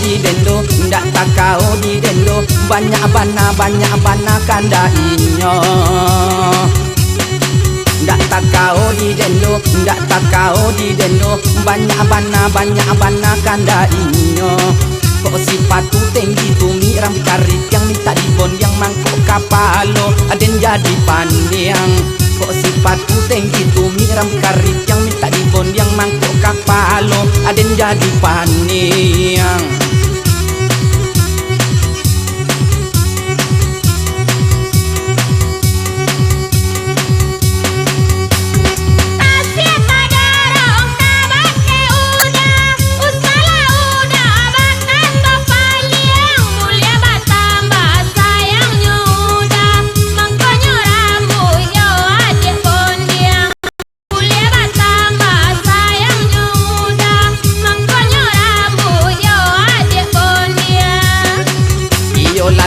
di dendo, ndak takau di dendo, banyak bana kanda inyo. Ndak takau di dendo, ndak takau di dendo, banyak bana kanda inyo. Kok sifatu tinggi tumi rambut karit yang minta dibon yang mangkok kapalo aden jadi pandiang. Kok sifatu tinggi tumi rambut karit yang minta dibon yang mangkok kapalo aden jadi pandiang.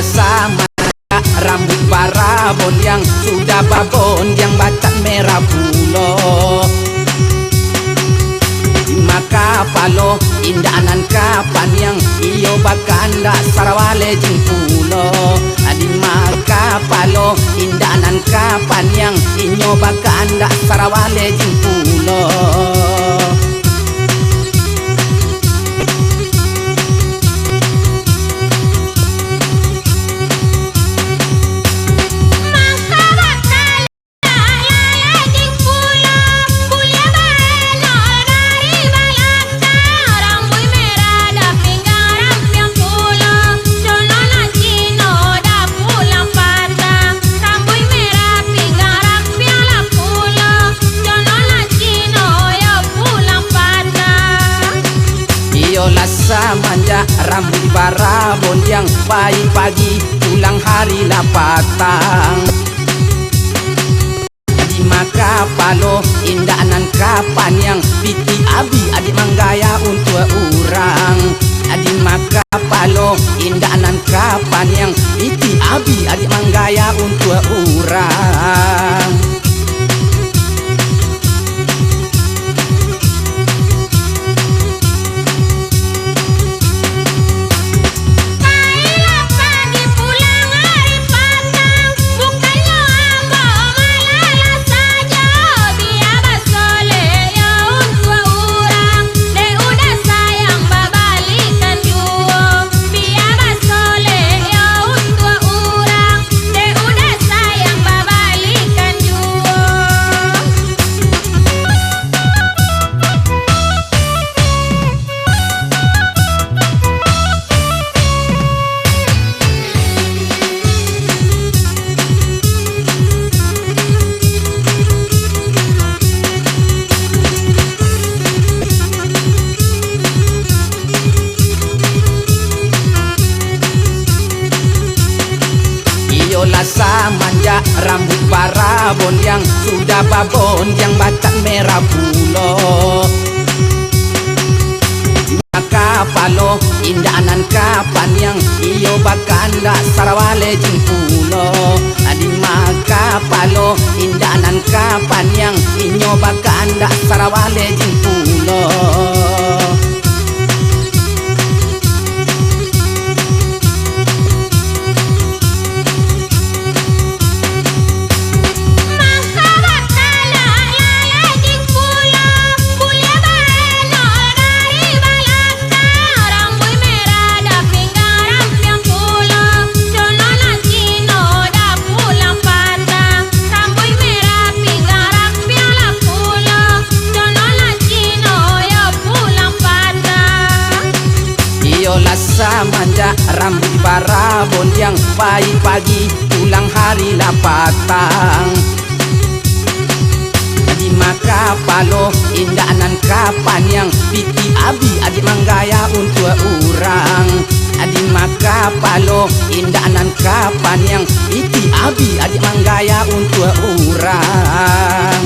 Sama rambut barabon yang sudah babon yang bacat merah pulo. Maka palo indanan kapan yang iyo bakanda sarawale jing pulo. Adi maka palo indanan kapan yang iyo bakanda sarawale jing pulo. Manja rambut barabon yang pagi-pagi pulang hari lah patang. Di maka palo indanan kapan yang piti abi adik manggaya untuk orang. Di maka palo indanan kapan yang piti abi adik manggaya untuk orang. Manja rambut barabon yang sudah babon yang bacat merah pulo. Maka palo indanan kapan yang iyo bakanda sarawale jing pulo. Adi maka palo indanan kapan yang iyo bakanda sarawale jing pulo. Manja rambut barabon yang pagi-pagi pulang hari lah patang. Di maka palo indanan kapan yang piti abi adik manggaya untuk orang. Di maka palo indanan kapan yang piti abi adik manggaya untuk orang.